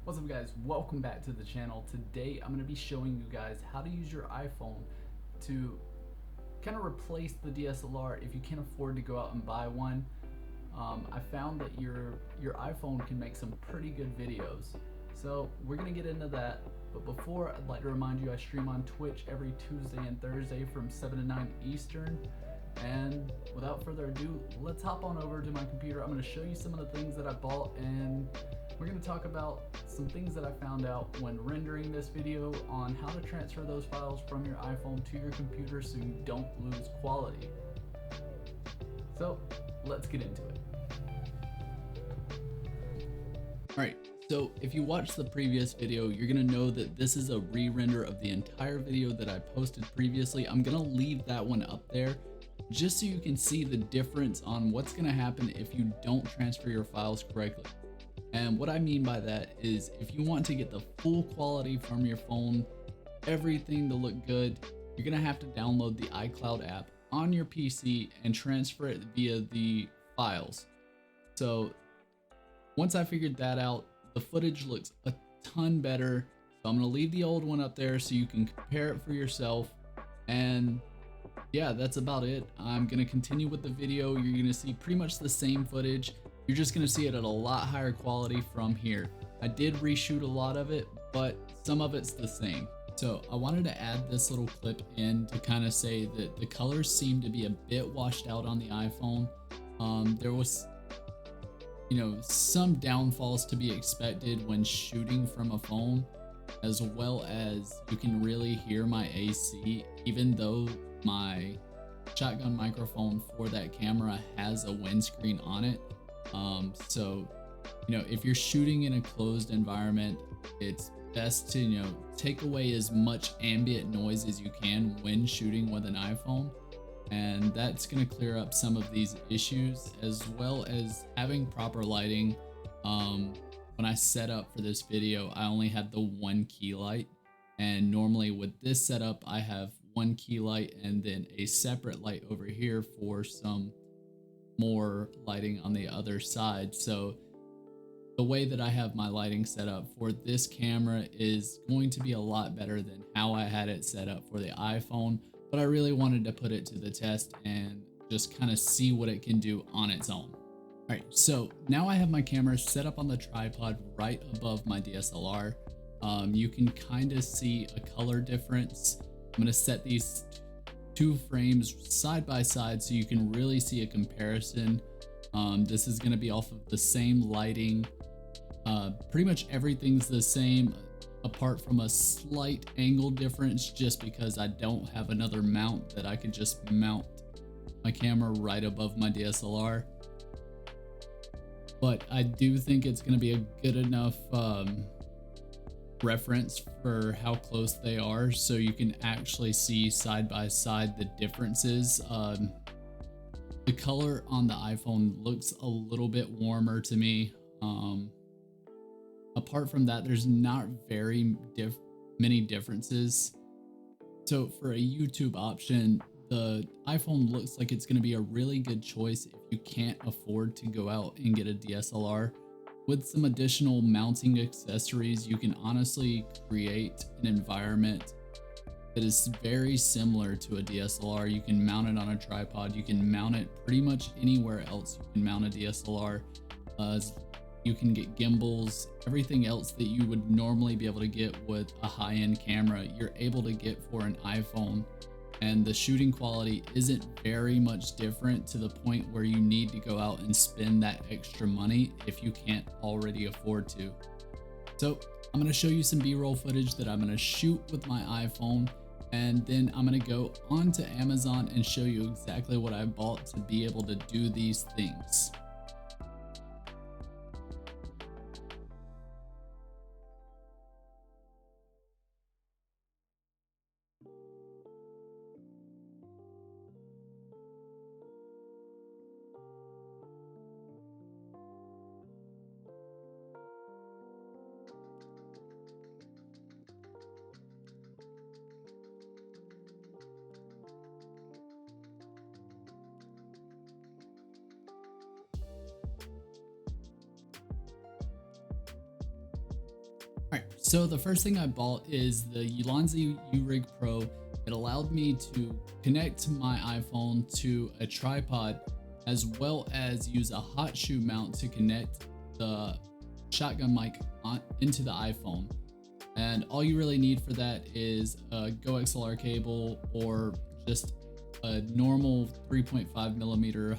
What's up guys, welcome back to the channel. Today I'm going to be showing you guys how to use your iPhone to kind of replace the DSLR if you can't afford to go out and buy one. I found that your iPhone can make some pretty good videos. So we're going to get into that, but before, I'd like to remind you I stream on Twitch every Tuesday and Thursday from 7 to 9 Eastern. And without further ado, let's hop on over to my computer. I'm going to show you some of the things that I bought, and we're going to talk about some things that I found out when rendering this video on how to transfer those files from your iPhone to your computer so you don't lose quality. So let's get into it. Alright, so if you watched the previous video, you're going to know that this is a re-render of the entire video that I posted previously. I'm going to leave that one up there just so you can see the difference on what's going to happen if you don't transfer your files correctly. And what I mean by that is if you want to get the full quality from your phone, everything to look good, you're going to have to download the iCloud app on your PC and transfer it via the files. So once I figured that out, the footage looks a ton better. So I'm going to leave the old one up there so you can compare it for yourself. And yeah, that's about it. I'm going to continue with the video. You're going to see pretty much the same footage. You're just going to see it at a lot higher quality from here. I did reshoot a lot of it, but some of it's the same. So I wanted to add this little clip in to kind of say that the colors seem to be a bit washed out on the iPhone. There was, some downfalls to be expected when shooting from a phone, as well as you can really hear my AC, even though my shotgun microphone for that camera has a windscreen on it. So if you're shooting in a closed environment, it's best to take away as much ambient noise as you can when shooting with an iPhone, and that's going to clear up some of these issues, as well as having proper lighting. When I set up for this video, I only had the one key light, and normally with this setup I have one key light and then a separate light over here for some more lighting on the other side. So the way that I have my lighting set up for this camera is going to be a lot better than how I had it set up for the iPhone, but I really wanted to put it to the test and just kind of see what it can do on its own. All right, so now I have my camera set up on the tripod right above my DSLR. You can kind of see a color difference. I'm going to set these two frames side by side so you can really see a comparison. This is going to be off of the same lighting. Pretty much everything's the same apart from a slight angle difference, just because I don't have another mount that I could just mount my camera right above my DSLR. But I do think it's going to be a good enough reference for how close they are, so you can actually see side by side the differences. The color on the iPhone looks a little bit warmer to me. Apart from that, there's not very many differences. So for a YouTube option, the iPhone looks like it's going to be a really good choice if you can't afford to go out and get a DSLR. With some additional mounting accessories, you can honestly create an environment that is very similar to a DSLR. You can mount it on a tripod. You can mount it pretty much anywhere else you can mount a DSLR. You can get gimbals, everything else that you would normally be able to get with a high-end camera, you're able to get for an iPhone. And the shooting quality isn't very much different to the point where you need to go out and spend that extra money if you can't already afford to. So I'm going to show you some B-roll footage that I'm going to shoot with my iPhone, and then I'm going to go onto Amazon and show you exactly what I bought to be able to do these things. All right, so the first thing I bought is the Ulanzi U-Rig Pro. It allowed me to connect my iPhone to a tripod as well as use a hot shoe mount to connect the shotgun mic into the iPhone. And all you really need for that is a DSLR cable or just a normal 3.5 millimeter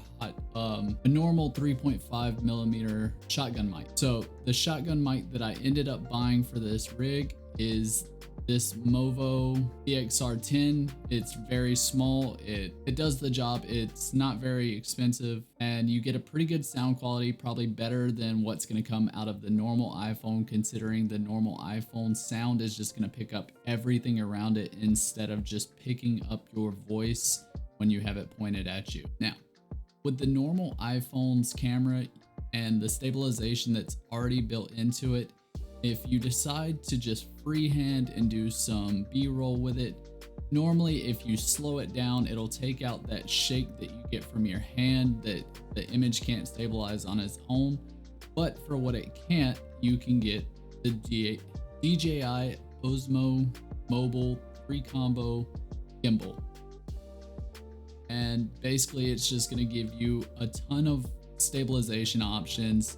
shotgun mic. So the shotgun mic that I ended up buying for this rig is this Movo DXR10. It's very small. It does the job. It's not very expensive, and you get a pretty good sound quality, probably better than what's going to come out of the normal iPhone, considering the normal iPhone sound is just going to pick up everything around it instead of just picking up your voice when you have it pointed at you. Now, with the normal iPhone's camera and the stabilization that's already built into it, if you decide to just freehand and do some B-roll with it, normally if you slow it down, it'll take out that shake that you get from your hand that the image can't stabilize on its own. But for what it can't, you can get the DJI Osmo Mobile 3-combo gimbal. And basically it's just going to give you a ton of stabilization options,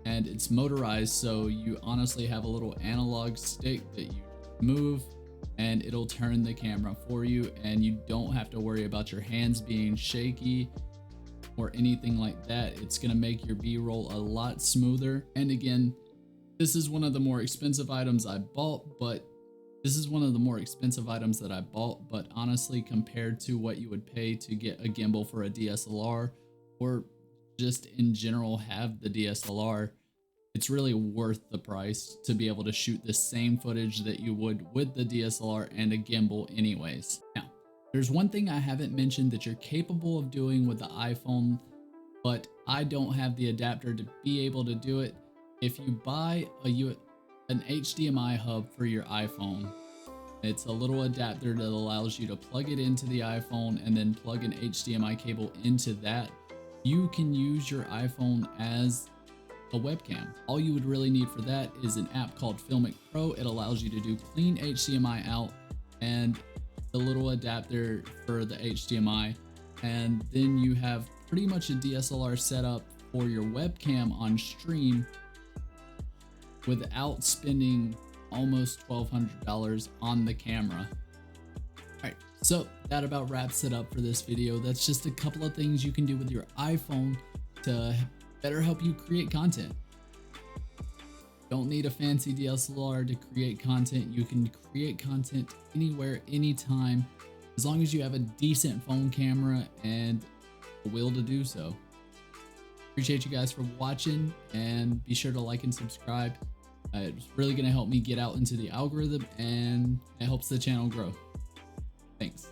and it's motorized, so you honestly have a little analog stick that you move and it'll turn the camera for you, and you don't have to worry about your hands being shaky or anything like that. It's going to make your B-roll a lot smoother. And again, this is one of the more expensive items I bought, but honestly, compared to what you would pay to get a gimbal for a DSLR or just in general have the DSLR, it's really worth the price to be able to shoot the same footage that you would with the DSLR and a gimbal anyways. Now, there's one thing I haven't mentioned that you're capable of doing with the iPhone, but I don't have the adapter to be able to do it. If you buy an HDMI hub for your iPhone, it's a little adapter that allows you to plug it into the iPhone and then plug an HDMI cable into that. You can use your iPhone as a webcam. All you would really need for that is an app called Filmic Pro. It allows you to do clean HDMI out and the little adapter for the HDMI, and then you have pretty much a DSLR setup for your webcam on stream without spending almost $1,200 on the camera. Alright, so that about wraps it up for this video. That's just a couple of things you can do with your iPhone to better help you create content. Don't need a fancy DSLR to create content. You can create content anywhere, anytime, as long as you have a decent phone camera and a will to do so. Appreciate you guys for watching, and be sure to like and subscribe. It's really going to help me get out into the algorithm, and it helps the channel grow. Thanks.